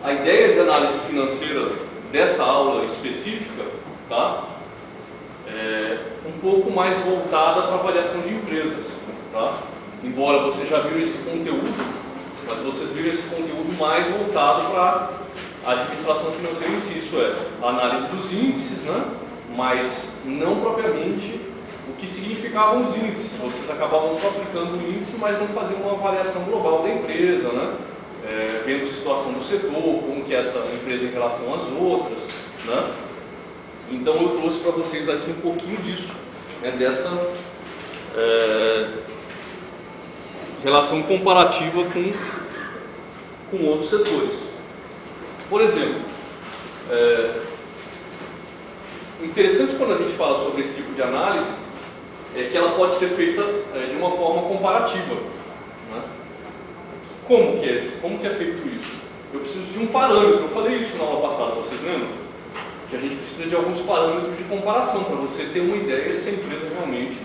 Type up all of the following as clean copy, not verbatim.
A ideia de análise financeira dessa aula específica, tá? É um pouco mais voltada para a avaliação de empresas, tá? Embora você já viu esse conteúdo, mas vocês viram esse conteúdo mais voltado para a administração financeira em si, isso é, a análise dos índices, né? Mas não propriamente o que significavam os índices. Vocês acabavam só aplicando o índice, mas não faziam uma avaliação global da empresa, né? Vendo a situação do setor, como que é essa empresa em relação às outras, né? Então eu trouxe para vocês aqui um pouquinho disso, né? Dessa relação comparativa com outros setores. Por exemplo, interessante quando a gente fala sobre esse tipo de análise é que ela pode ser feita de uma forma comparativa, né? Como que é feito isso? Eu preciso de um parâmetro, eu falei isso na aula passada, vocês lembram? Que a gente precisa de alguns parâmetros de comparação para você ter uma ideia se a empresa realmente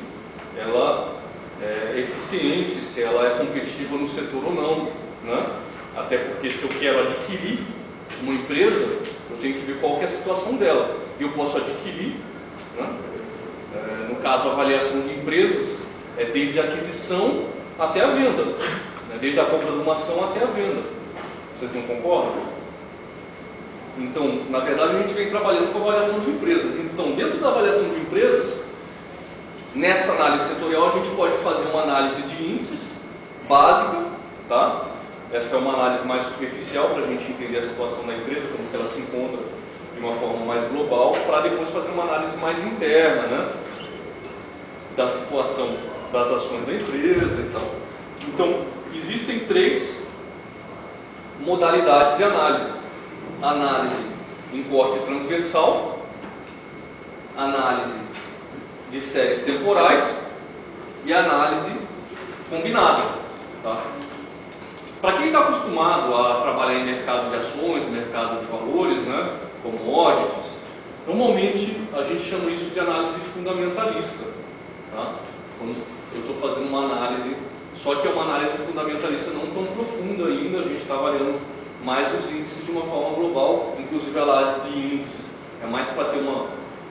ela é eficiente, se ela é competitiva no setor ou não, né? Até porque se eu quero adquirir uma empresa, eu tenho que ver qual que é a situação dela. E eu posso adquirir, né? No caso, a avaliação de empresas é desde a aquisição até a venda, né? Desde a compra de uma ação até a venda. Vocês não concordam? Então, na verdade, a gente vem trabalhando com a avaliação de empresas. Então, dentro da avaliação de empresas, nessa análise setorial, a gente pode fazer uma análise de índices básica, tá? Essa é uma análise mais superficial para a gente entender a situação da empresa, como que ela se encontra de uma forma mais global, para depois fazer uma análise mais interna, né? Da situação das ações da empresa e tal. Então, existem 3 modalidades de análise. Análise em corte transversal, análise de séries temporais e análise combinada, tá? Para quem está acostumado a trabalhar em mercado de ações, mercado de valores, né, commodities, normalmente a gente chama isso de análise fundamentalista, tá? Quando eu estou fazendo uma análise, só que é uma análise fundamentalista não tão profunda ainda, a gente está avaliando mais os índices de uma forma global, inclusive a análise de índices é mais para ter uma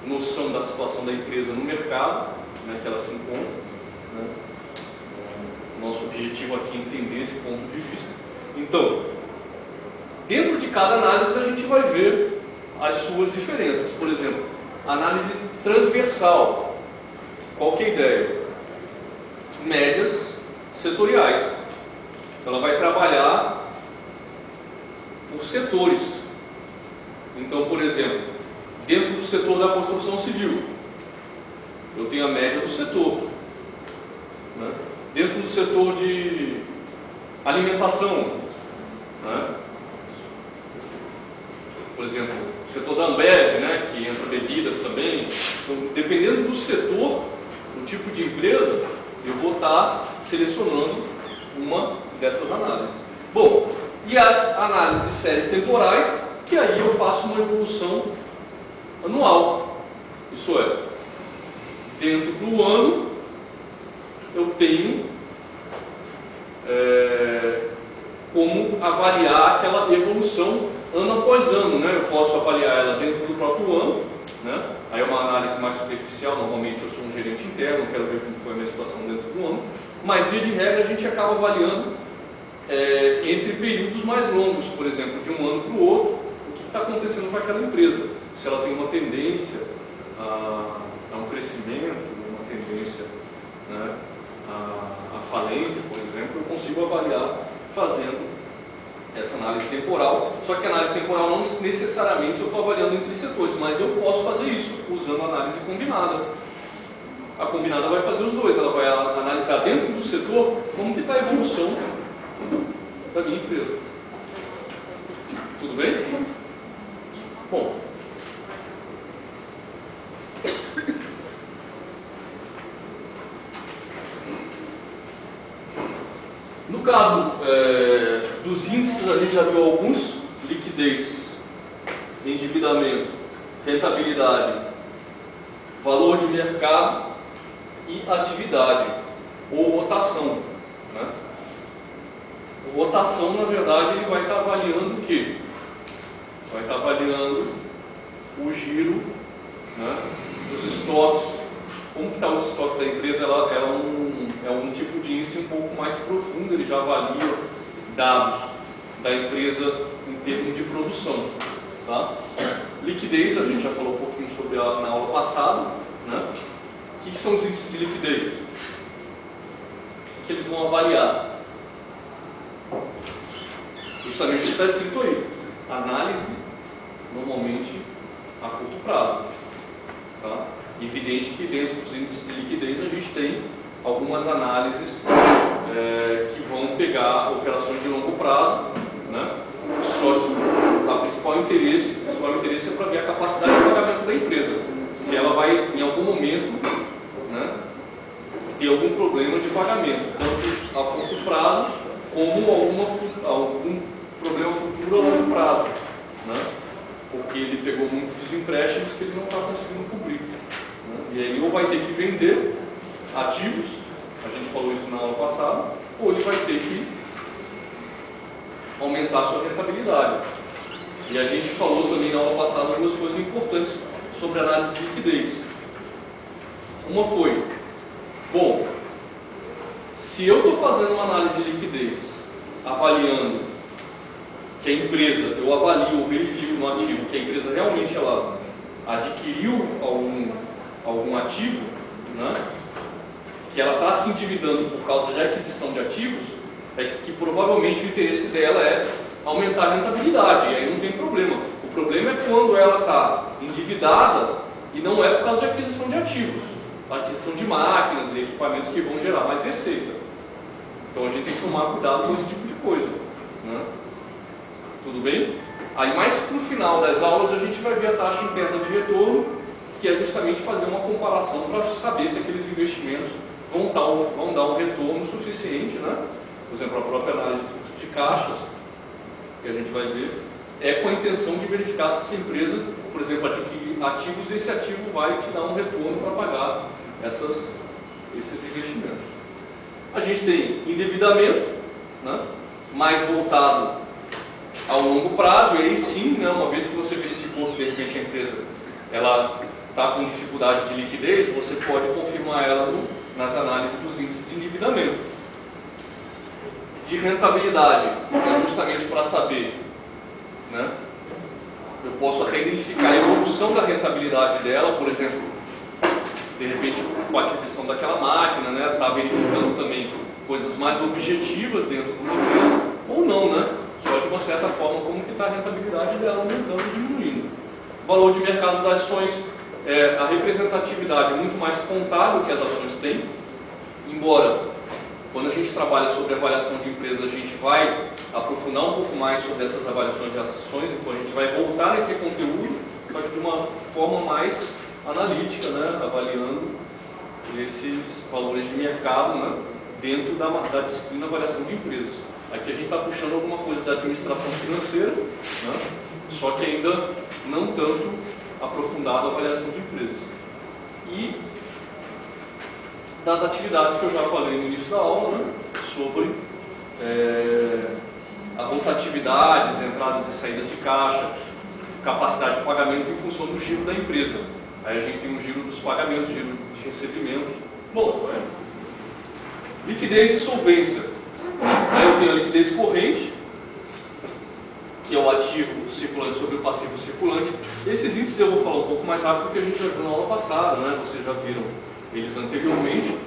noção da situação da empresa no mercado, né, que ela se encontra, né? Nosso objetivo aqui é entender esse ponto de vista. Então, dentro de cada análise a gente vai ver as suas diferenças. Por exemplo, análise transversal. Qual que é a ideia? Médias setoriais. Ela vai trabalhar por setores. Então, por exemplo, dentro do setor da construção civil, eu tenho a média do setor, né? Dentro do setor de alimentação, né? Por exemplo, o setor da Ambev, né, que entra bebidas também. Então, dependendo do setor, do tipo de empresa, eu vou estar selecionando uma dessas análises. Bom, e as análises de séries temporais, que aí eu faço uma evolução anual. Isso é, dentro do ano, eu tenho como avaliar aquela evolução ano após ano, né? Eu posso avaliar ela dentro do próprio ano, né? Aí é uma análise mais superficial, normalmente eu sou um gerente interno, quero ver como foi a minha situação dentro do ano, mas via de regra a gente acaba avaliando entre períodos mais longos, por exemplo, de um ano para o outro, o que está acontecendo com aquela empresa, se ela tem uma tendência a um crescimento, uma tendência, né, a falência, por exemplo, eu consigo avaliar fazendo essa análise temporal. Só que a análise temporal não necessariamente eu estou avaliando entre setores, mas eu posso fazer isso usando a análise combinada. A combinada vai fazer os dois, ela vai analisar dentro do setor como que está a evolução da minha empresa. Tudo bem? Bom. No caso dos índices, a gente já viu alguns: liquidez, endividamento, rentabilidade, valor de mercado e atividade ou rotação, né? rotação, na verdade, ele vai estar avaliando o quê? Vai estar avaliando o giro, né, dos estoques. Como que está os estoques da empresa? Ela é um tipo de índice um pouco mais profundo, ele já avalia dados da empresa em termos de produção. Tá? Liquidez, a gente já falou um pouquinho sobre na aula passada. Né? O que são os índices de liquidez? O que eles vão avaliar? Justamente o que está escrito aí. Análise, normalmente, a curto prazo. Tá? Evidente que dentro dos índices de liquidez a gente tem algumas análises que vão pegar operações de longo prazo, né? Só que o principal interesse é para ver a capacidade de pagamento da empresa. Se ela vai, em algum momento, né, ter algum problema de pagamento, tanto a curto prazo, como algum problema futuro a longo prazo. Né? Porque ele pegou muitos empréstimos que ele não está conseguindo cobrir. Né? E aí ou vai ter que vender ativos, a gente falou isso na aula passada, ou ele vai ter que aumentar sua rentabilidade. E a gente falou também na aula passada duas coisas importantes sobre a análise de liquidez. Uma foi, bom, se eu estou fazendo uma análise de liquidez, avaliando que a empresa, eu avalio ou verifico no ativo que a empresa realmente ela adquiriu algum ativo, né, que ela está se endividando por causa de aquisição de ativos, é que provavelmente o interesse dela é aumentar a rentabilidade, e aí não tem problema. O problema é quando ela está endividada e não é por causa de aquisição de ativos, aquisição de máquinas e equipamentos que vão gerar mais receita. Então a gente tem que tomar cuidado com esse tipo de coisa. Né? Tudo bem? Aí mais para o final das aulas a gente vai ver a taxa interna de retorno, que é justamente fazer uma comparação para saber se aqueles investimentos vão dar um retorno suficiente, né? Por exemplo, a própria análise de fluxo de caixas, que a gente vai ver, é com a intenção de verificar se essa empresa, por exemplo, adquirir ativos, e esse ativo vai te dar um retorno para pagar esses investimentos. A gente tem endividamento, né? Mais voltado ao longo prazo, e aí sim, né, uma vez que você verificou que de repente a empresa está com dificuldade de liquidez, você pode confirmar ela nas análises dos índices de endividamento. De rentabilidade, é justamente para saber, né, eu posso até identificar a evolução da rentabilidade dela, por exemplo, de repente com a aquisição daquela máquina, né, está verificando também coisas mais objetivas dentro do modelo, ou não, né? Só de uma certa forma como que está a rentabilidade dela aumentando e diminuindo. Valor de mercado das ações, a representatividade é muito mais contábil que as ações têm, embora quando a gente trabalha sobre avaliação de empresas, a gente vai aprofundar um pouco mais sobre essas avaliações de ações, então a gente vai voltar nesse conteúdo, mas de uma forma mais analítica, né, avaliando esses valores de mercado, né, dentro da disciplina avaliação de empresas. Aqui a gente está puxando alguma coisa da administração financeira, né, só que ainda não tanto aprofundado a avaliação de empresas. E das atividades que eu já falei no início da aula, né, sobre a rotatividades, entradas e saídas de caixa, capacidade de pagamento em função do giro da empresa. Aí a gente tem o giro dos pagamentos, o giro de recebimentos. Bom, liquidez e solvência. Aí eu tenho a liquidez corrente, que é o ativo circulante sobre o passivo circulante. Esses índices eu vou falar um pouco mais rápido porque a gente já viu na aula passada, né? Vocês já viram eles anteriormente.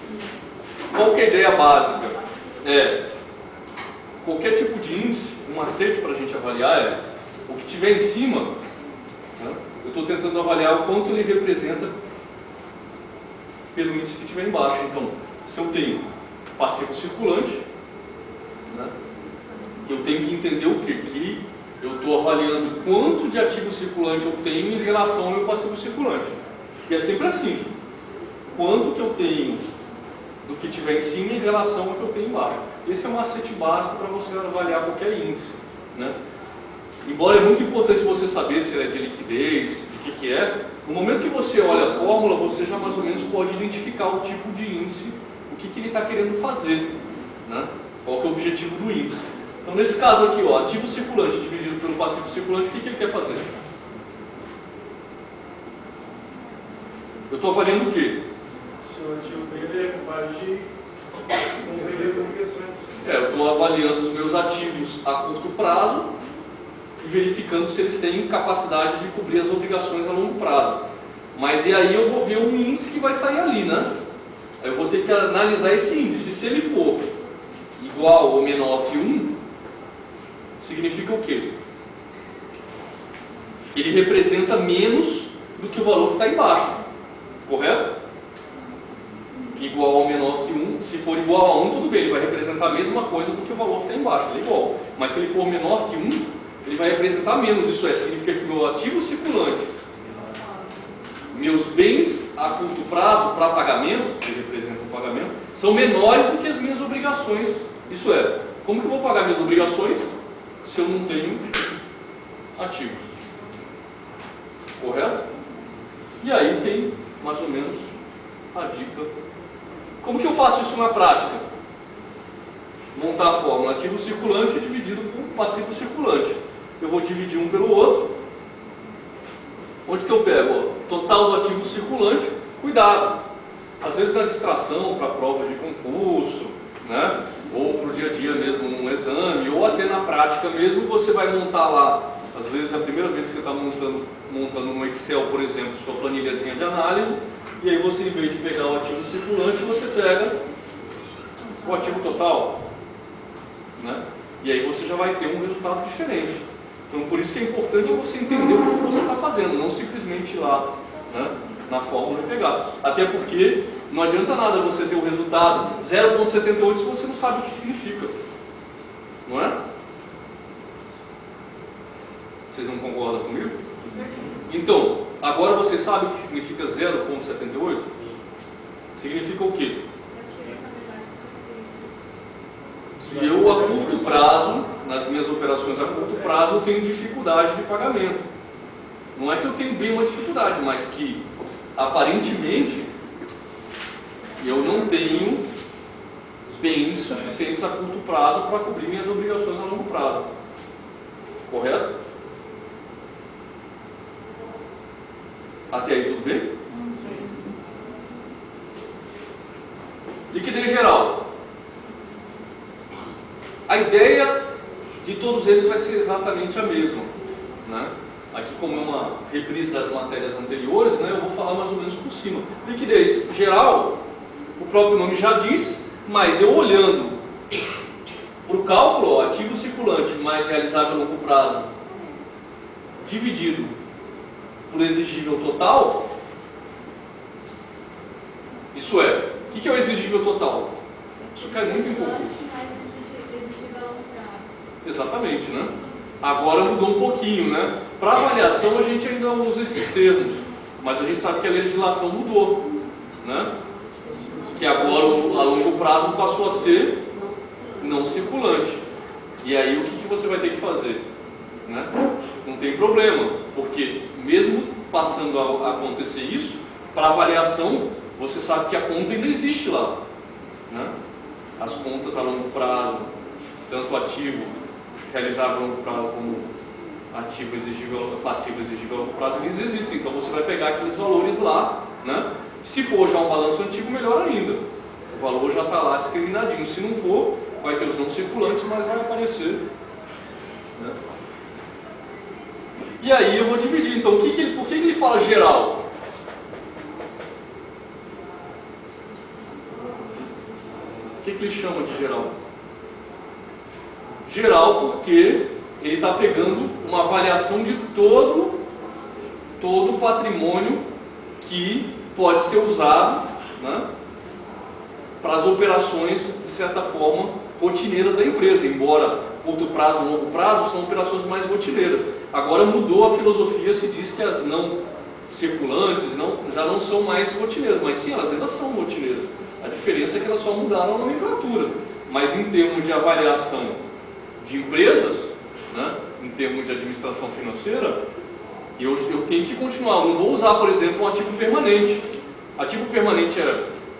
Qual que é a ideia básica? Qualquer tipo de índice, um macete para a gente avaliar o que tiver em cima, né? Eu estou tentando avaliar o quanto ele representa pelo índice que tiver embaixo. Então, se eu tenho passivo circulante, né, eu tenho que entender o quê? Que eu estou avaliando quanto de ativo circulante eu tenho em relação ao meu passivo circulante. E é sempre assim. Quanto que eu tenho do que tiver em cima em relação ao que eu tenho embaixo. Esse é um macete básico para você avaliar qualquer índice. Né? Embora é muito importante você saber se ele é de liquidez, o que é, no momento que você olha a fórmula, você já mais ou menos pode identificar o tipo de índice, o que ele está querendo fazer, né? Qual que é o objetivo do índice. Então, nesse caso aqui, ó, ativo circulante dividido pelo passivo circulante, o que ele quer fazer? Eu estou avaliando o quê? Se o ativo dele vai agir com obrigações. Eu estou avaliando os meus ativos a curto prazo e verificando se eles têm capacidade de cobrir as obrigações a longo prazo. Mas e aí eu vou ver um índice que vai sair ali, né? Aí eu vou ter que analisar esse índice. Se ele for igual ou menor que 1, significa o quê? Que ele representa menos do que o valor que está embaixo. Correto? Igual ou menor que 1. Se for igual a 1, tudo bem, ele vai representar a mesma coisa do que o valor que está embaixo. Ele é igual. Mas se ele for menor que 1, ele vai representar menos. Isso significa que meu ativo circulante, meus bens a curto prazo para pagamento, que representam o pagamento, são menores do que as minhas obrigações. Isso é, como que eu vou pagar minhas obrigações se eu não tenho ativos? Correto? E aí tem mais ou menos a dica. Como que eu faço isso na prática? Montar a fórmula ativo circulante dividido por passivo circulante. Eu vou dividir um pelo outro. Onde que eu pego? Total do ativo circulante. Cuidado! Às vezes na distração, para prova de concurso, né? Ou para o dia a dia mesmo num exame, ou até na prática mesmo, você vai montar lá. Às vezes é a primeira vez que você está montando no Excel, por exemplo, sua planilhazinha de análise, e aí você, em vez de pegar o ativo circulante, você pega o ativo total, né? E aí você já vai ter um resultado diferente. Então, por isso que é importante você entender o que você está fazendo, não simplesmente ir lá, né, na fórmula e pegar. Até porque não adianta nada você ter o resultado 0,78 se você não sabe o que significa. Não é? Vocês não concordam comigo? Então, agora você sabe o que significa 0,78? Significa o quê? Que eu, a curto prazo, nas minhas operações a curto prazo, eu tenho dificuldade de pagamento. Não é que eu tenho bem uma dificuldade, mas que, aparentemente, eu não tenho bens suficientes a curto prazo para cobrir minhas obrigações a longo prazo. Correto? Até aí tudo bem? Liquidez geral. A ideia de todos eles vai ser exatamente a mesma, né? Aqui, como é uma reprise das matérias anteriores, né, eu vou falar mais ou menos por cima. Liquidez geral, o próprio nome já diz, mas eu olhando para o cálculo, ó, ativo circulante mais realizável a longo prazo, dividido por exigível total, isso é, o que é o exigível total? Isso cai muito em concurso. Exatamente, né? Agora mudou um pouquinho, né? Para avaliação a gente ainda usa esses termos, mas a gente sabe que a legislação mudou, né? Que agora a longo prazo passou a ser não circulante. E aí o que você vai ter que fazer? Né? Não tem problema, porque mesmo passando a acontecer isso, para avaliação você sabe que a conta ainda existe lá, né? As contas a longo prazo, tanto ativo realizável a longo prazo como ativo exigível, passivo exigível a longo prazo, eles existem. Então você vai pegar aqueles valores lá, né? Se for já um balanço antigo, melhor ainda. O valor já está lá discriminadinho. Se não for, vai ter os não circulantes, mas vai aparecer, né? E aí eu vou dividir. Então, por que ele fala geral? O que ele chama de geral? Geral porque ele está pegando uma avaliação de todo o patrimônio que pode ser usado, né, para as operações, de certa forma, rotineiras da empresa, embora curto prazo e longo prazo são operações mais rotineiras. Agora mudou a filosofia, se diz que as não circulantes já não são mais rotineiras, mas sim, elas ainda são rotineiras. A diferença é que elas só mudaram a nomenclatura. Mas em termos de avaliação de empresas, né, em termos de administração financeira, eu tenho que continuar. Eu não vou usar, por exemplo, um ativo permanente. Ativo permanente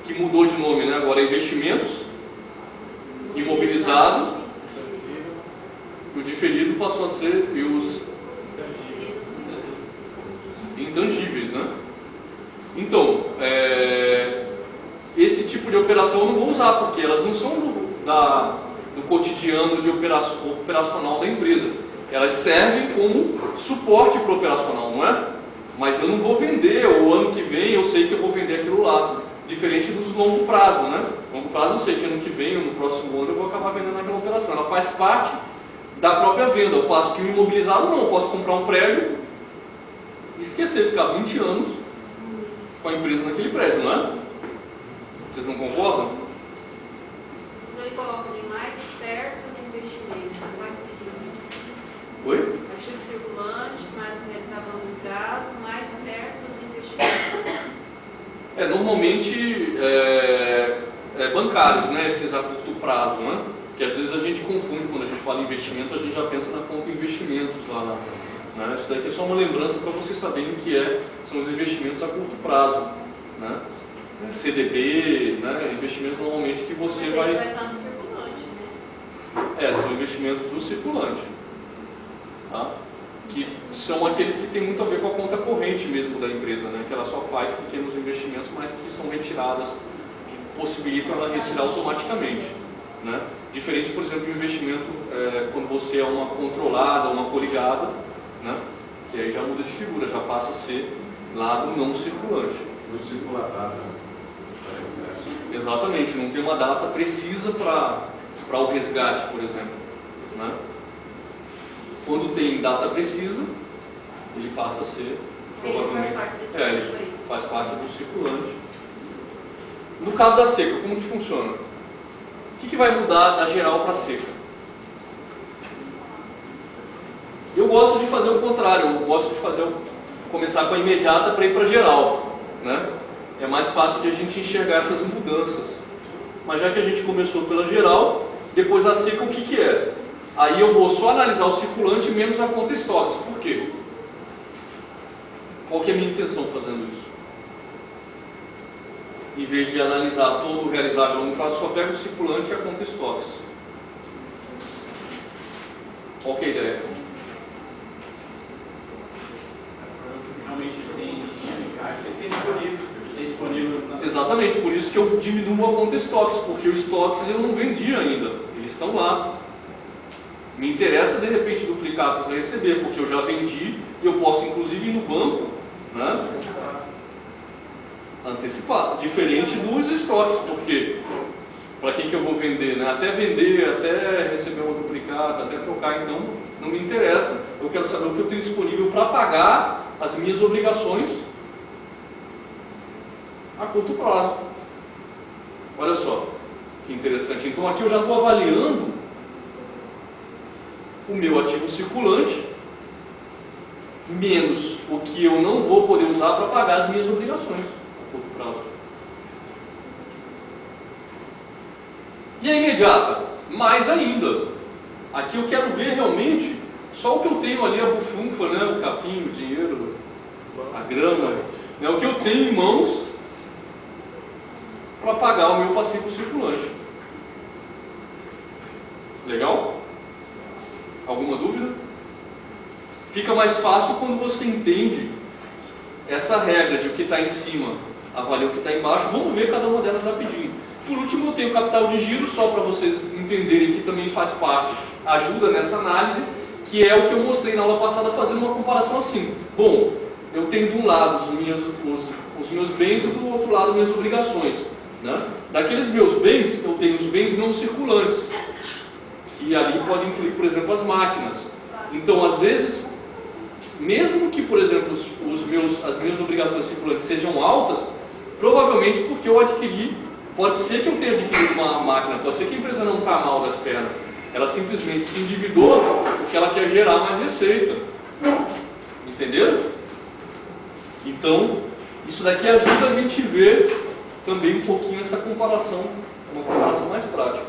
que mudou de nome, né, agora é investimentos, imobilizado diferido passou a ser e os intangíveis, né? Então, esse tipo de operação eu não vou usar, porque elas não são do cotidiano de operacional da empresa. Elas servem como suporte para o operacional, não é? Mas eu não vou vender, ou ano que vem eu sei que eu vou vender aquilo lá. Diferente dos longo prazo, né? Longo prazo eu sei que ano que vem ou no próximo ano eu vou acabar vendendo aquela operação. Ela faz parte da própria venda. Ao passo que o imobilizado não, eu posso comprar um prédio e esquecer, ficar 20 anos com a empresa naquele prédio, não é? Vocês não concordam? Então ele coloca ali mais certos investimentos, mais seguidos. Oi? Ativo circulante, mais realizado a longo prazo, mais certos investimentos. Normalmente bancários, né? Esses a curto prazo, né? Que às vezes a gente confunde, quando a gente fala em investimento, a gente já pensa na conta investimentos lá, né? Isso daqui é só uma lembrança para vocês saberem o que são os investimentos a curto prazo, né? CDB, né? Investimentos normalmente que você Mas vai... ele vai estar no circulante, né? São investimentos do circulante, tá? Que são aqueles que têm muito a ver com a conta corrente mesmo da empresa, né? Que ela só faz pequenos investimentos, mas que são retiradas, que possibilitam ela retirar automaticamente, né? Diferente, por exemplo, do investimento quando você é uma controlada, uma coligada, né? Que aí já muda de figura, já passa a ser lado não circulante. No circuladado. Exatamente, não tem uma data precisa para o resgate, por exemplo, né? Quando tem data precisa, ele passa a ser, provavelmente, ele faz parte desse ele faz parte do circulante. No caso da seca, como que funciona? O que vai mudar da geral para a seca? Eu gosto de fazer o contrário, eu gosto de começar com a imediata para ir para a geral, né? É mais fácil de a gente enxergar essas mudanças. Mas já que a gente começou pela geral, depois da seca o que é? Aí eu vou só analisar o circulante menos a conta estoques. Por quê? Qual que é a minha intenção fazendo isso? Em vez de analisar todo o realizável a longo prazo, só pego o circulante e a conta estoques. Qual que é a ideia? Realmente ele tem dinheiro em caixa, ele tem disponível. Exatamente, por isso que eu diminuo a conta estoques, porque os estoques eu não vendi ainda, eles estão lá. Me interessa de repente duplicados a receber, porque eu já vendi e eu posso inclusive ir no banco, né? Antecipar, diferente dos estoques, porque para quem que eu vou vender, né? Até vender, até receber uma duplicata, até trocar, então não me interessa. Eu quero saber o que eu tenho disponível para pagar as minhas obrigações a curto prazo. Olha só, que interessante. Então aqui eu já estou avaliando o meu ativo circulante menos o que eu não vou poder usar para pagar as minhas obrigações a curto prazo. E a imediata? Mais ainda. Aqui eu quero ver realmente só o que eu tenho ali, a bufunfa, né? O capim, o dinheiro, a grama, né? O que eu tenho em mãos para pagar o meu passivo circulante. Legal? Alguma dúvida? Fica mais fácil quando você entende essa regra de o que está em cima avalia o que está embaixo. Vamos ver cada uma delas rapidinho. Por último, eu tenho capital de giro, só para vocês entenderem que também faz parte, ajuda nessa análise, que é o que eu mostrei na aula passada, fazendo uma comparação assim. Bom, eu tenho de um lado os meus bens e do outro lado minhas obrigações, né? Daqueles meus bens, eu tenho os bens não circulantes, que ali podem incluir, por exemplo, as máquinas. Então, às vezes, mesmo que, por exemplo, as minhas obrigações circulantes sejam altas, provavelmente porque eu adquiri, pode ser que eu tenha adquirido uma máquina, pode ser que a empresa não está mal das pernas, ela simplesmente se endividou porque ela quer gerar mais receita. Entenderam? Então, isso daqui ajuda a gente ver também um pouquinho essa comparação, uma comparação mais prática.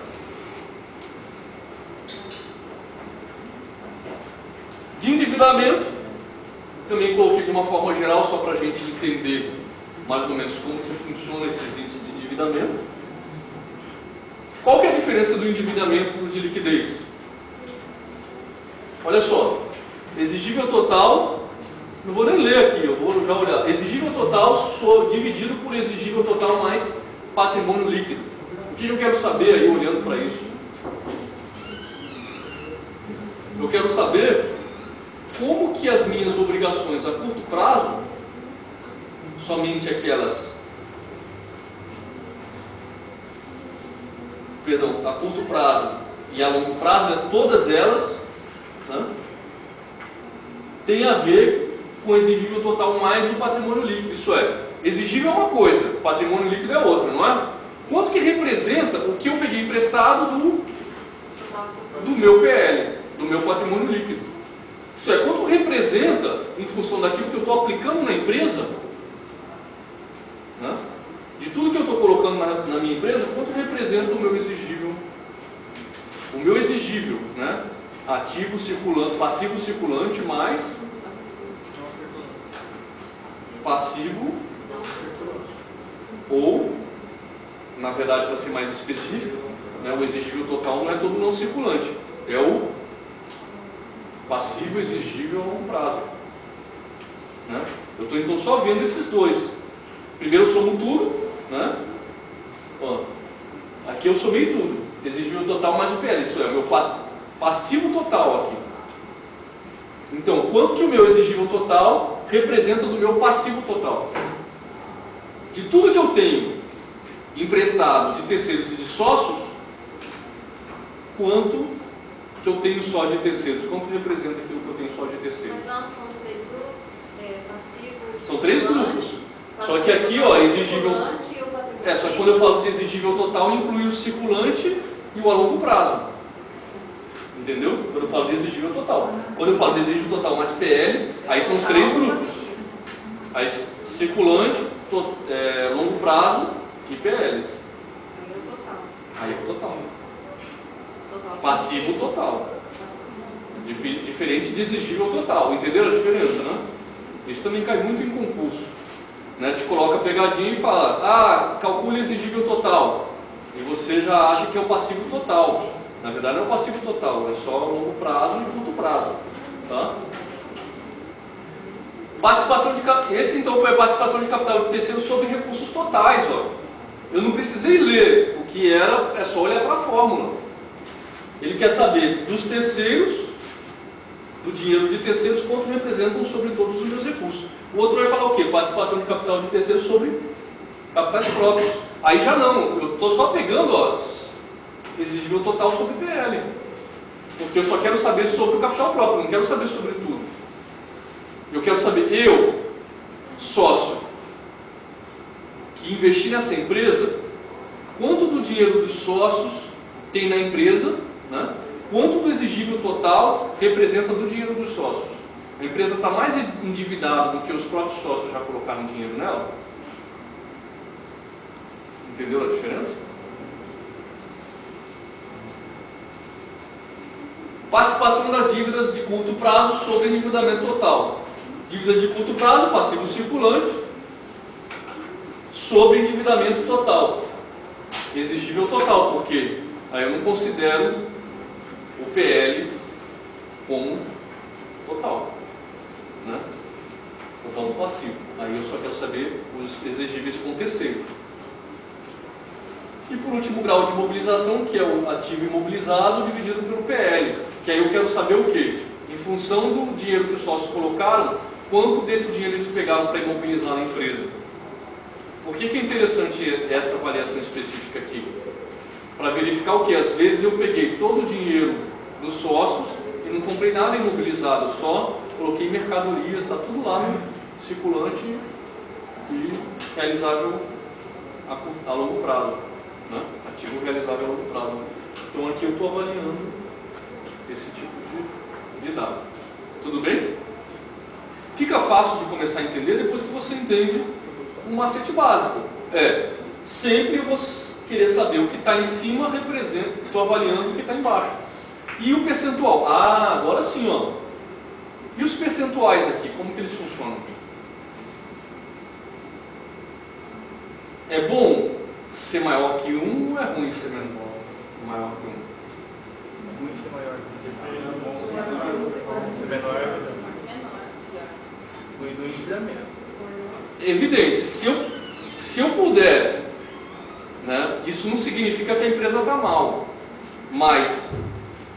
De endividamento, também coloquei de uma forma geral, só para a gente entender mais ou menos como que funciona esses índices de endividamento. Qual que é a diferença do endividamento para o de liquidez? Olha só, exigível total, não vou nem ler aqui, eu vou já olhar. Exigível total dividido por exigível total mais patrimônio líquido. O que eu quero saber aí olhando para isso? Eu quero saber como que as minhas obrigações a curto prazo, somente aquelas, perdão, a curto prazo e a longo prazo, todas elas, né, tem a ver com exigível total mais o patrimônio líquido. Isso é, exigível é uma coisa, patrimônio líquido é outra, não é? Quanto que representa o que eu peguei emprestado do meu PL, do meu patrimônio líquido? Isso é, quanto representa, em função daquilo que eu estou aplicando na empresa, né, de tudo que eu estou colocando na minha empresa, quanto representa o meu exigível? O meu exigível, né? Ativo circulante, passivo circulante mais passivo, ou, na verdade, para ser mais específico, né, o exigível total não é todo não circulante, é o passivo exigível a longo prazo. Né? Eu estou então só vendo esses dois. Primeiro eu somo tudo, né? Ó, aqui eu somei tudo, exigível total mais o PL, isso é o meu passivo total aqui. Então, quanto que o meu exigível total representa do meu passivo total? De tudo que eu tenho emprestado de terceiros e de sócios, quanto que eu tenho só de terceiros? Quanto representa aquilo que eu tenho só de terceiros? Mas não são os três grupos? Passivo, São três grupos. Só que aqui, ó, exigível... só que quando eu falo de exigível total, inclui o circulante e o a longo prazo. Entendeu? Quando eu falo de exigível total. Quando eu falo de exigível total mais PL, aí são os três grupos. Aí circulante, longo prazo e PL. Aí é o total. Passivo total. Diferente de exigível total. Entenderam a diferença, né? Isso também cai muito em concurso. Né? Te coloca a pegadinha e fala, calcule exigível total. E você já acha que é o passivo total. Na verdade não é o passivo total, é só longo prazo e curto prazo. Tá? Esse então foi a participação de capital de terceiro sobre recursos totais. Ó. Eu não precisei ler o que era, é só olhar para a fórmula. Ele quer saber dos terceiros, do dinheiro de terceiros, quanto representam sobre todos os meus recursos. O outro vai falar o quê? Participação de capital de terceiros sobre capitais próprios. Aí já não, eu estou só pegando, ó, exigível total sobre PL. Porque eu só quero saber sobre o capital próprio, não quero saber sobre tudo. Eu quero saber, eu, sócio, que investi nessa empresa, quanto do dinheiro dos sócios tem na empresa, né? Quanto do exigível total representa do dinheiro dos sócios. A empresa está mais endividada do que os próprios sócios já colocaram dinheiro nela? Entendeu a diferença? Participação das dívidas de curto prazo sobre endividamento total. Dívida de curto prazo, passivo circulante, sobre endividamento total. Exigível total, porque aí eu não considero o PL como total. Né? Total do passivo. Aí eu só quero saber os exigíveis com terceiro. E por último, grau de imobilização, que é o ativo imobilizado dividido pelo PL. Que aí eu quero saber o quê? Em função do dinheiro que os sócios colocaram, quanto desse dinheiro eles pegaram para imobilizar na empresa. Por que é interessante essa avaliação específica aqui? Para verificar o que? Às vezes eu peguei todo o dinheiro dos sócios e não comprei nada imobilizado, só coloquei mercadorias, está tudo lá no circulante e realizável a longo prazo. Né? Ativo realizável a longo prazo. Então aqui eu estou avaliando esse tipo de dado. Tudo bem? Fica fácil de começar a entender depois que você entende um macete básico. Sempre eu vou querer saber o que está em cima representa, estou avaliando o que está embaixo. E o percentual? Agora sim, ó. E os percentuais aqui, como que eles funcionam? É bom ser maior que 1 ou é ruim ser maior que 1? muito maior que isso. É menor do endividamento. Evidente, se eu puder, né, isso não significa que a empresa está mal, mas,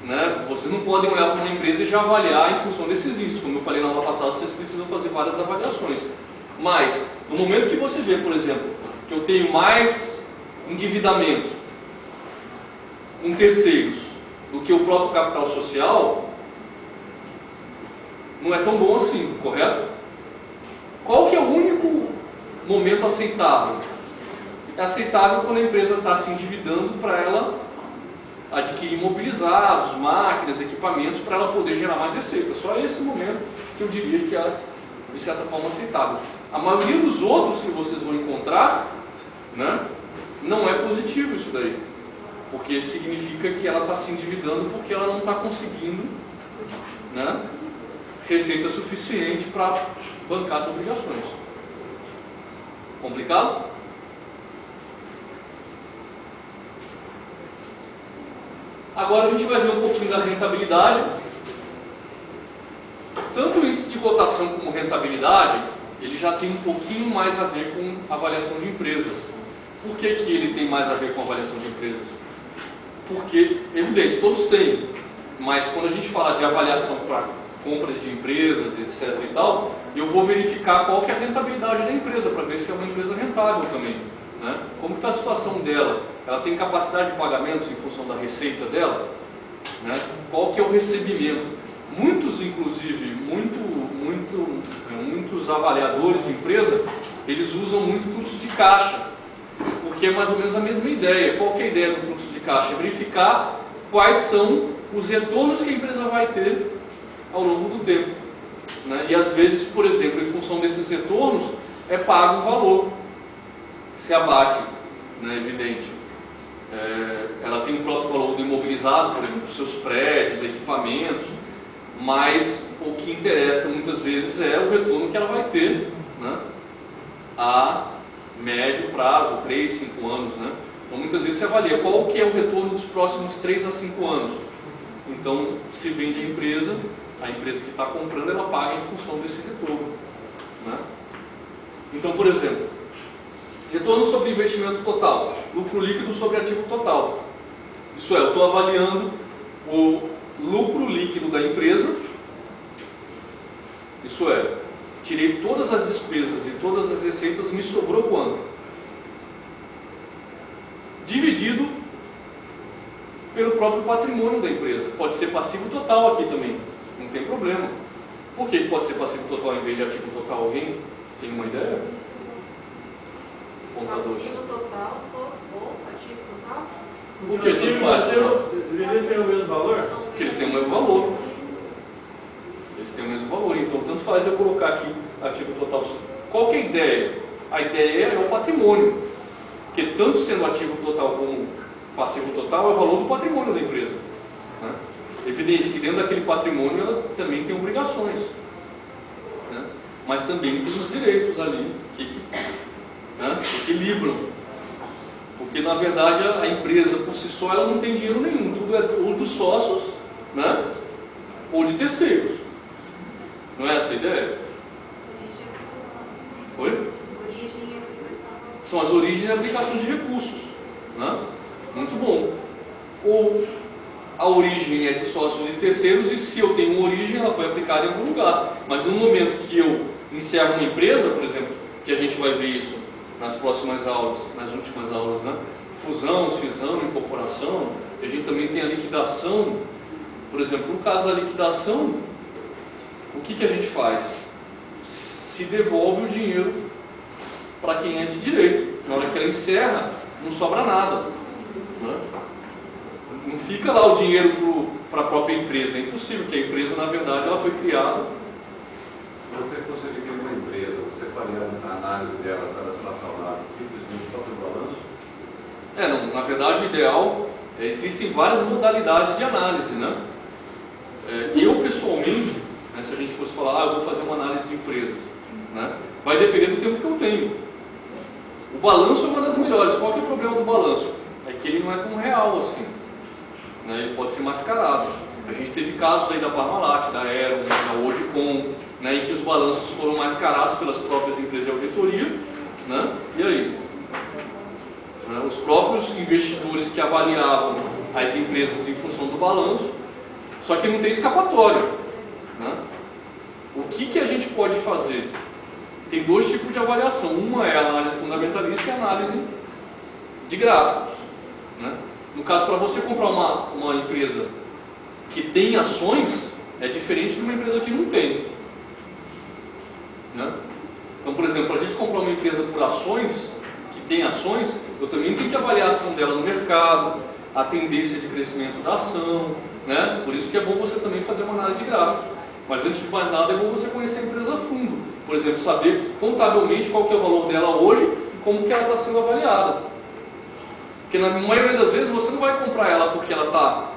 né, vocês não podem olhar para uma empresa e já avaliar em função desses índices. Como eu falei na aula passada, vocês precisam fazer várias avaliações. Mas, no momento que você vê, por exemplo, que eu tenho mais endividamento com terceiros do que o próprio capital social, não é tão bom assim, correto? Qual que é o único momento aceitável? É aceitável quando a empresa está se endividando para ela adquirir imobilizados, máquinas, equipamentos, para ela poder gerar mais receita. Só esse momento que eu diria que é, de certa forma, aceitável. A maioria dos outros que vocês vão encontrar, né, não é positivo isso daí. Porque significa que ela está se endividando porque ela não está conseguindo, né, receita suficiente para bancar as obrigações. Complicado? Agora a gente vai ver um pouquinho da rentabilidade. Tanto o índice de cotação como rentabilidade, ele já tem um pouquinho mais a ver com avaliação de empresas. Por que que ele tem mais a ver com avaliação de empresas? Porque, evidente, todos têm, mas quando a gente fala de avaliação para compras de empresas, etc. e tal, eu vou verificar qual que é a rentabilidade da empresa, para ver se é uma empresa rentável também. Né? Como está a situação dela? Ela tem capacidade de pagamentos em função da receita dela? Né? Qual que é o recebimento? Muitos, inclusive, muitos avaliadores de empresa, eles usam muito fluxo de caixa, porque é mais ou menos a mesma ideia. Qual que é a ideia do fluxo de caixa? É verificar quais são os retornos que a empresa vai ter ao longo do tempo. Né? E às vezes, por exemplo, em função desses retornos, é pago um valor. Se abate, né, evidente. Ela tem o próprio valor do imobilizado, por exemplo, seus prédios, equipamentos, mas o que interessa muitas vezes é o retorno que ela vai ter, né, a médio prazo, 3, 5 anos. Né? Então muitas vezes se avalia qual que é o retorno dos próximos 3 a 5 anos. Então se vende a empresa que está comprando, ela paga em função desse retorno. Né? Então, por exemplo, retorno sobre investimento total, lucro líquido sobre ativo total. Isso é, eu estou avaliando o lucro líquido da empresa, isso é, tirei todas as despesas e todas as receitas, me sobrou quanto? Dividido pelo próprio patrimônio da empresa. Pode ser passivo total aqui também, não tem problema. Por que pode ser passivo total em vez de ativo total? Alguém tem uma ideia? Passivo total ou ativo total? O que a gente faz? Eles têm o mesmo valor? Porque eles têm o mesmo valor. Eles têm o mesmo valor. Então, tanto faz eu colocar aqui ativo total. Qual que é a ideia? A ideia é o patrimônio. Porque tanto sendo ativo total como passivo total, é o valor do patrimônio da empresa. Né? Evidente que dentro daquele patrimônio ela também tem obrigações. Né? Mas também tem os direitos ali que equilibram. Porque na verdade a empresa por si só ela não tem dinheiro nenhum, tudo é ou dos sócios, né, ou de terceiros. Não é essa a ideia? Oi? Origem e aplicação. São as origens e aplicações de recursos. Né? Muito bom. Ou a origem é de sócios e terceiros, e se eu tenho uma origem, ela foi aplicada em algum lugar. Mas no momento que eu encerro uma empresa, por exemplo, que a gente vai ver isso nas próximas aulas, nas últimas aulas, né? Fusão, cisão, incorporação, a gente também tem a liquidação. Por exemplo, no caso da liquidação, o que a gente faz? Se devolve o dinheiro para quem é de direito. Na hora que ela encerra, não sobra nada. Né? Não fica lá o dinheiro para a própria empresa. É impossível, porque a empresa, na verdade, ela foi criada. Se você fosse adquirir uma empresa, você faria a análise dela, se ela está saudável, simplesmente só pelo balanço? Não, na verdade, o ideal, existem várias modalidades de análise, né? Eu, pessoalmente, né, se a gente fosse falar, eu vou fazer uma análise de empresa, né, vai depender do tempo que eu tenho. O balanço é uma das melhores. Qual que é o problema do balanço? É que ele não é tão real assim. né? Ele pode ser mascarado. A gente teve casos aí da Parmalat, da Aero, da Wordcom, né, em que os balanços foram mascarados pelas próprias empresas de auditoria, né? E aí? Os próprios investidores que avaliavam as empresas em função do balanço, só que não tem escapatória, né? O que a gente pode fazer? Tem dois tipos de avaliação. Uma é a análise fundamentalista e a análise de gráficos, né? No caso, para você comprar uma empresa que tem ações, é diferente de uma empresa que não tem, né? Então, por exemplo, para a gente comprar uma empresa por ações, que tem ações, eu também tenho que avaliar a ação dela no mercado, a tendência de crescimento da ação, né? Por isso que é bom você também fazer uma análise de gráficos. Mas antes de mais nada é bom você conhecer a empresa a fundo. Por exemplo, saber contabilmente qual que é o valor dela hoje e como que ela está sendo avaliada. Porque na maioria das vezes você não vai comprar ela porque ela está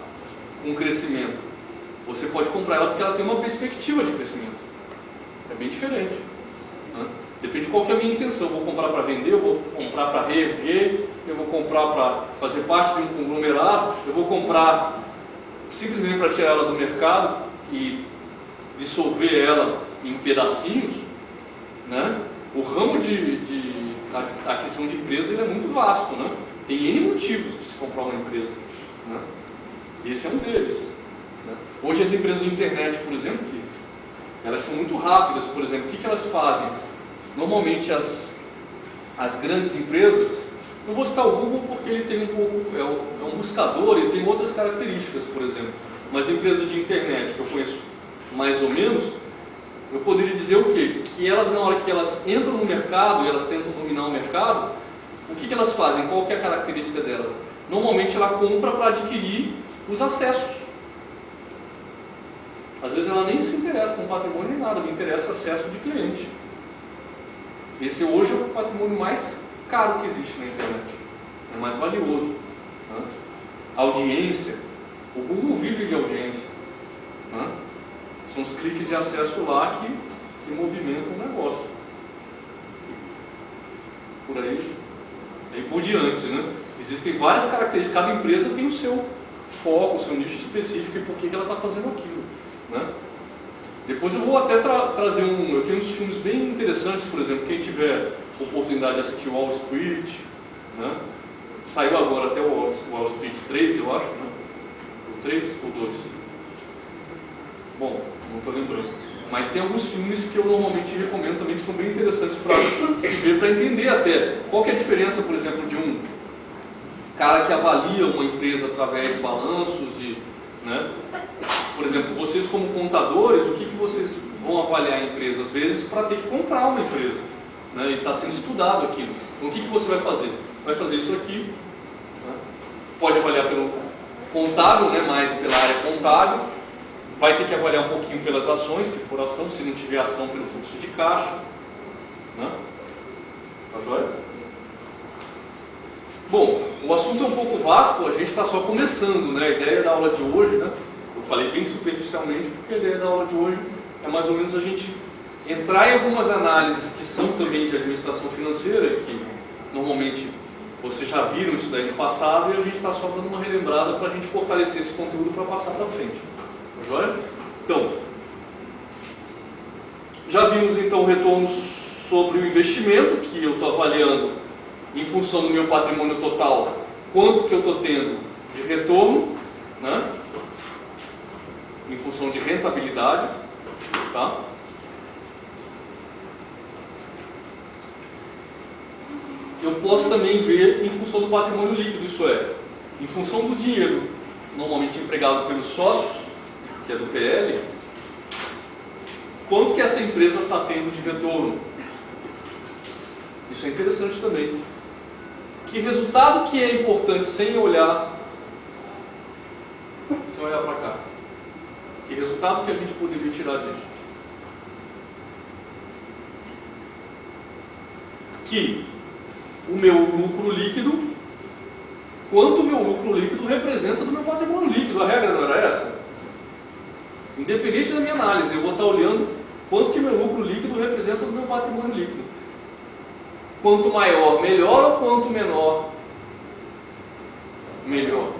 com crescimento. Você pode comprar ela porque ela tem uma perspectiva de crescimento. É bem diferente, né? Depende de qual que é a minha intenção. Eu vou comprar para vender, eu vou comprar para reerguer, eu vou comprar para fazer parte de um conglomerado, eu vou comprar simplesmente para tirar ela do mercado e dissolver ela em pedacinhos, né? O ramo de aquisição de empresas ele é muito vasto, né? Tem N motivos de se comprar uma empresa, né? Esse é um deles, né? Hoje as empresas de internet, por exemplo, elas são muito rápidas. Por exemplo, o que elas fazem? Normalmente as grandes empresas, não vou citar o Google porque ele tem é um buscador, ele tem outras características, por exemplo. Mas empresas de internet que eu conheço mais ou menos, eu poderia dizer o quê? Que elas, na hora que elas entram no mercado e elas tentam dominar o mercado, o que elas fazem? Qual que é a característica dela? Normalmente ela compra para adquirir os acessos. Às vezes ela nem se interessa com patrimônio nem nada, me interessa acesso de cliente. Esse hoje é o patrimônio mais caro que existe na internet, é mais valioso, né? Audiência, o Google vive de audiência, né? São os cliques de acesso lá que movimentam o negócio. Por aí por diante, né? Existem várias características, cada empresa tem o seu foco, o seu nicho específico e por que ela está fazendo aquilo, né? Depois eu vou até trazer eu tenho uns filmes bem interessantes, por exemplo, quem tiver oportunidade de assistir Wall Street, né? Saiu agora até o Wall Street 3, eu acho, né? O 3 ou 2? Bom, não estou lembrando. Mas tem alguns filmes que eu normalmente recomendo também, que são bem interessantes para se ver, para entender até qual que é a diferença, por exemplo, de um cara que avalia uma empresa através de balanços, né? Por exemplo, vocês como contadores, o que vocês vão avaliar a empresa? Às vezes para ter que comprar uma empresa, né? E está sendo estudado aquilo. Então o que você vai fazer? Vai fazer isso aqui, né? Pode avaliar pelo contábil, né? Mais pela área contábil. Vai ter que avaliar um pouquinho pelas ações, se for ação, se não tiver ação, pelo fluxo de caixa, né? Tá joia? Bom, o assunto é um pouco vasto, a gente está só começando, né? A ideia da aula de hoje, né? Eu falei bem superficialmente, porque a ideia da aula de hoje é mais ou menos a gente entrar em algumas análises que são também de administração financeira, que normalmente vocês já viram isso daí no passado, e a gente está só dando uma relembrada para a gente fortalecer esse conteúdo para passar para frente. Tá joia? Então, já vimos então o retorno sobre o investimento, que eu estou avaliando em função do meu patrimônio total, quanto que eu estou tendo de retorno, né? Em função de rentabilidade, tá? Eu posso também ver em função do patrimônio líquido, isso é, em função do dinheiro normalmente empregado pelos sócios, que é do PL, quanto que essa empresa está tendo de retorno. Isso é interessante também. Que resultado que é importante sem olhar para cá? Que resultado que a gente poderia tirar disso? Que o meu lucro líquido, quanto o meu lucro líquido representa do meu patrimônio líquido. A regra não era essa? Independente da minha análise, eu vou estar olhando quanto que meu lucro líquido representa do meu patrimônio líquido. Quanto maior, melhor, ou quanto menor, melhor?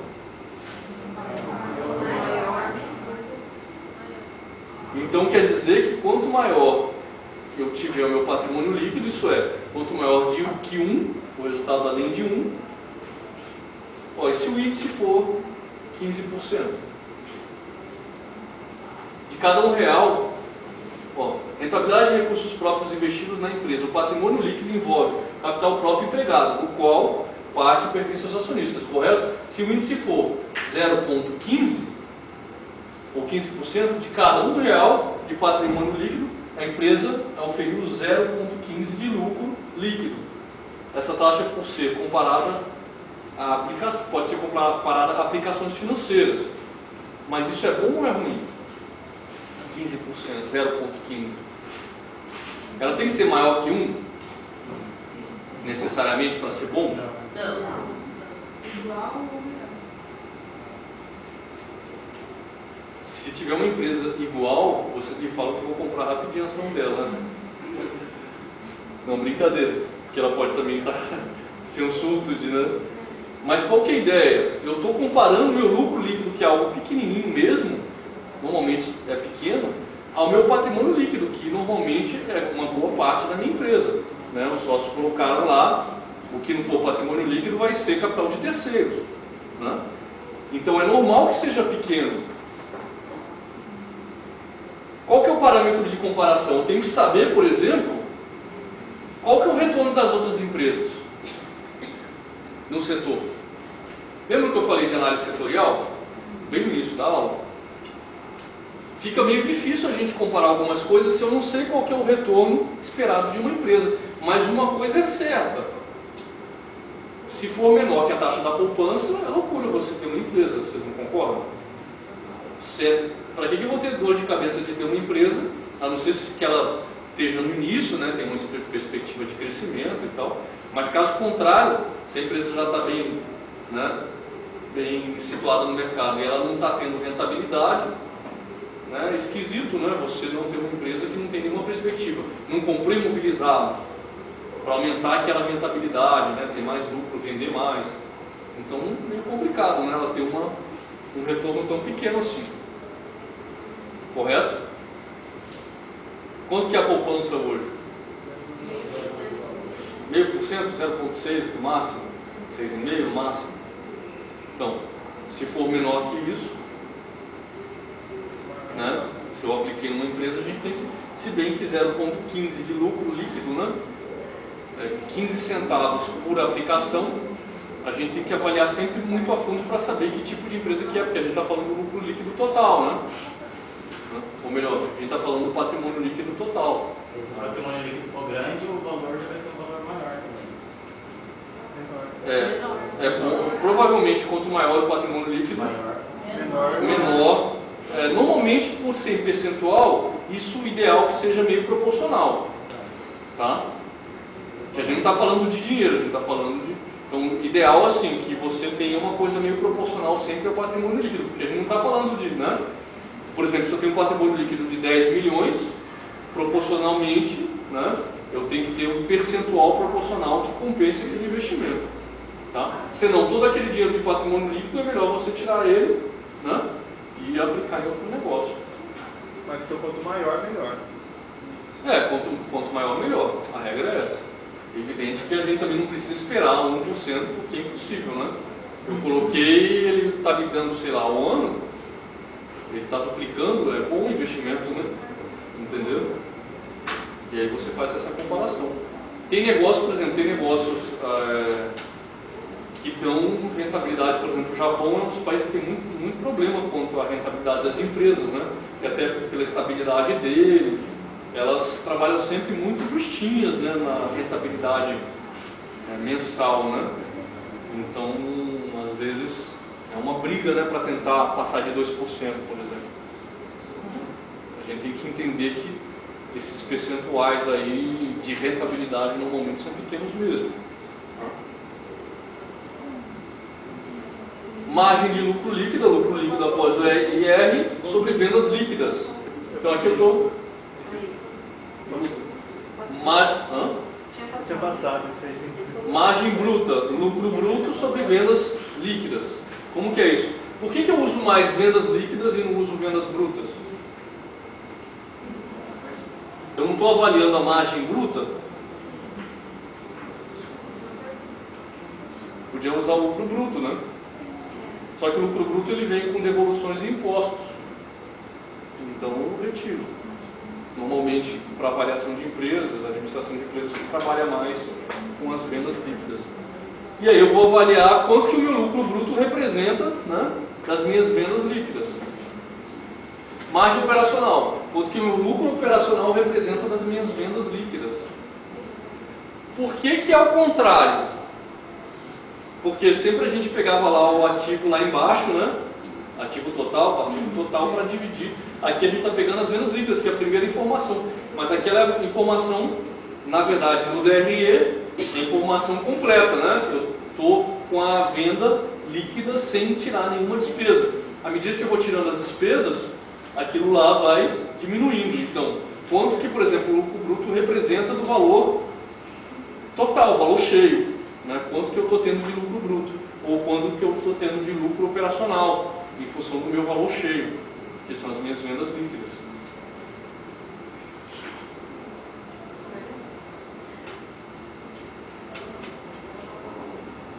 Então quer dizer que quanto maior eu tiver o meu patrimônio líquido, isso é, quanto maior que 1, o resultado além de 1, ó, e se o índice for 15%? De cada R$1, ó, rentabilidade de recursos próprios investidos na empresa. O patrimônio líquido envolve capital próprio empregado, o qual parte pertence aos acionistas, correto? Se o índice for 0,15 ou 15% de cada R$1 de patrimônio líquido, a empresa auferiu 0,15 de lucro líquido. Essa taxa, por ser comparada a aplicação, pode ser comparada a aplicações financeiras. Mas isso é bom ou é ruim? 15%, 0,15. Ela tem que ser maior que 1? Necessariamente para ser bom? Não. Igual ou melhor? Se tiver uma empresa igual, você me fala que eu vou comprar rapidinho a ação dela. Não, brincadeira, porque ela pode também ser um surto de, né? Mas qual que é a ideia? Eu estou comparando meu lucro líquido, que é algo pequenininho mesmo, normalmente é pequeno, ao meu patrimônio líquido, que normalmente é uma boa parte da minha empresa, né? Os sócios colocaram lá, o que não for patrimônio líquido vai ser capital de terceiros, né? Então é normal que seja pequeno. Qual que é o parâmetro de comparação? Eu tenho que saber, por exemplo, qual que é o retorno das outras empresas no setor. Lembra que eu falei de análise setorial? Bem no início da aula. Fica meio difícil a gente comparar algumas coisas se eu não sei qual que é o retorno esperado de uma empresa. Mas uma coisa é certa. Se for menor que a taxa da poupança, é loucura você ter uma empresa, vocês não concordam? Para que eu vou ter dor de cabeça de ter uma empresa, a não ser que ela esteja no início, né, tem uma perspectiva de crescimento e tal, mas caso contrário, se a empresa já está bem, né, bem situada no mercado e ela não está tendo rentabilidade, né, é esquisito, né, você não ter uma empresa que não tem nenhuma perspectiva. Não comprou imobilizados para aumentar aquela rentabilidade, né, ter mais lucro, vender mais. Então é meio complicado, né, ela ter um retorno tão pequeno assim. Correto? Quanto que é a poupança hoje? 0,5%, 0,6% no máximo? 6,5% no máximo? Então, se for menor que isso, né? Se eu apliquei numa empresa, a gente tem que, se bem que 0,15 de lucro líquido, né? 15 centavos por aplicação, a gente tem que avaliar sempre muito a fundo para saber que tipo de empresa que é, porque a gente está falando do lucro líquido total, né? Ou melhor, a gente está falando do patrimônio líquido total. Se o patrimônio líquido for grande, o valor já vai ser um valor maior também. Provavelmente, quanto maior o patrimônio líquido, menor. Normalmente, por ser percentual, isso o ideal que seja meio proporcional. Tá? Que a gente não está falando de dinheiro, a gente está falando de... Então, ideal assim, que você tenha uma coisa meio proporcional sempre ao patrimônio líquido, porque a gente não está falando de, né? Por exemplo, se eu tenho um patrimônio líquido de 10 milhões, proporcionalmente, né, eu tenho que ter um percentual proporcional que compense aquele investimento. Tá? Senão, todo aquele dinheiro de patrimônio líquido é melhor você tirar ele, né, e aplicar em outro negócio. Mas então, quanto maior, melhor. Quanto maior, melhor. A regra é essa. Evidente que a gente também não precisa esperar 1%, porque é impossível, né? Eu coloquei, ele está me dando, sei lá, um ano, ele está duplicando, é bom investimento, né? Entendeu? E aí você faz essa comparação. Tem negócios, por exemplo, que dão rentabilidade, por exemplo, o Japão é um dos países que tem muito problema quanto à rentabilidade das empresas, né? E até pela estabilidade dele, elas trabalham sempre muito justinhas, né, na rentabilidade mensal, né? Então, às vezes, é uma briga, né, para tentar passar de 2%, por exemplo. A gente tem que entender que esses percentuais aí de rentabilidade normalmente são pequenos mesmo. Margem de lucro líquido após o IR sobre vendas líquidas. Então aqui eu estou... Tinha passado isso aí. Margem bruta, lucro bruto sobre vendas líquidas. Como que é isso? Por que eu uso mais vendas líquidas e não uso vendas brutas? Eu não estou avaliando a margem bruta. Podia usar o lucro bruto, né? Só que o lucro bruto ele vem com devoluções e impostos. Então eu retiro. Normalmente, para avaliação de empresas, a administração de empresas se trabalha mais com as vendas líquidas. E aí eu vou avaliar quanto que o meu lucro bruto representa, né, das minhas vendas líquidas. Margem operacional. Quanto que o meu lucro operacional representa das minhas vendas líquidas. Por que é o contrário? Porque sempre a gente pegava lá o ativo lá embaixo, né? Ativo total, passivo total, para dividir. Aqui a gente está pegando as vendas líquidas, que é a primeira informação. Mas aquela informação, na verdade, no DRE, é informação completa, né? Eu estou com a venda líquida sem tirar nenhuma despesa. À medida que eu vou tirando as despesas, aquilo lá vai diminuindo. Então, quanto que, por exemplo, o lucro bruto representa do valor total, valor cheio, né? Quanto que eu estou tendo de lucro bruto, ou quanto que eu estou tendo de lucro operacional, em função do meu valor cheio, que são as minhas vendas líquidas.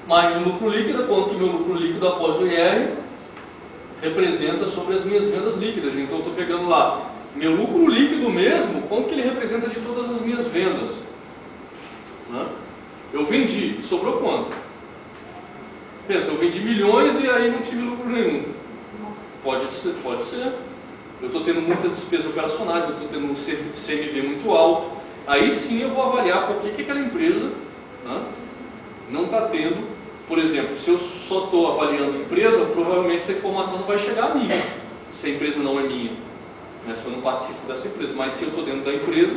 Margem de lucro líquida, quanto que meu lucro líquido após o IR representa sobre as minhas vendas líquidas. Então eu estou pegando lá, meu lucro líquido mesmo, quanto que ele representa de todas as minhas vendas. Né? Eu vendi, sobrou quanto? Pensa, eu vendi milhões e aí não tive lucro nenhum. Pode ser, pode ser. Eu estou tendo muitas despesas operacionais, eu estou tendo um CMV muito alto. Aí sim eu vou avaliar por que aquela empresa, né, não está tendo. Por exemplo, se eu só estou avaliando a empresa, provavelmente essa informação não vai chegar a mim, se a empresa não é minha, né, se eu não participo dessa empresa. Mas se eu estou dentro da empresa,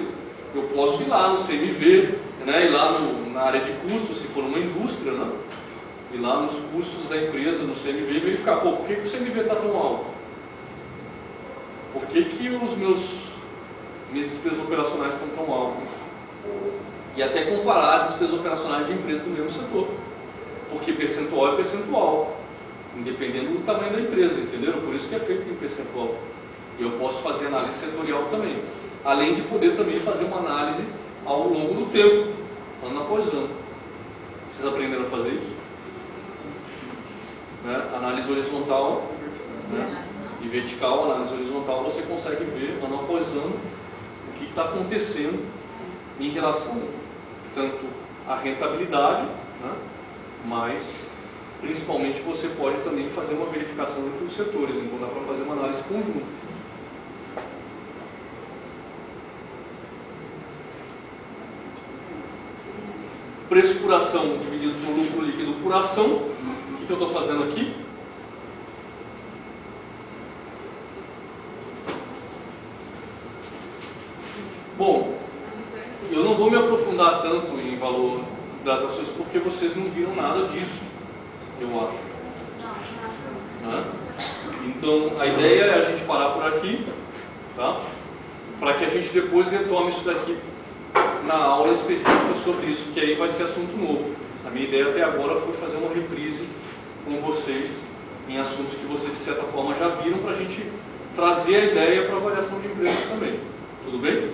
eu posso ir lá no CMV, né, ir lá na área de custos, se for uma indústria, né, ir lá nos custos da empresa, no CMV, e verificar, pô, por que o CMV está tão alto? Por que minhas despesas operacionais estão tão altas? E até comparar as despesas operacionais de empresas do mesmo setor. Porque percentual é percentual, independendo do tamanho da empresa, entenderam? Por isso que é feito em percentual. E eu posso fazer análise setorial também. Além de poder também fazer uma análise ao longo do tempo, ano após ano. Vocês aprenderam a fazer isso? Né? Análise horizontal, né? E vertical, análise horizontal, você consegue ver ano após ano o que está acontecendo em relação tanto à rentabilidade, né? Mas principalmente você pode também fazer uma verificação entre os setores, então dá para fazer uma análise conjunta. Preço por ação dividido por lucro líquido por ação. O que eu estou fazendo aqui? Bom, eu não vou me aprofundar tanto em valor das ações porque vocês não viram nada disso, eu acho. Né? Então, a ideia é a gente parar por aqui, tá? Para que a gente depois retome isso daqui na aula específica sobre isso, que aí vai ser assunto novo. A minha ideia até agora foi fazer uma reprise com vocês em assuntos que vocês de certa forma já viram, para a gente trazer a ideia para avaliação de empresas também. Tudo bem?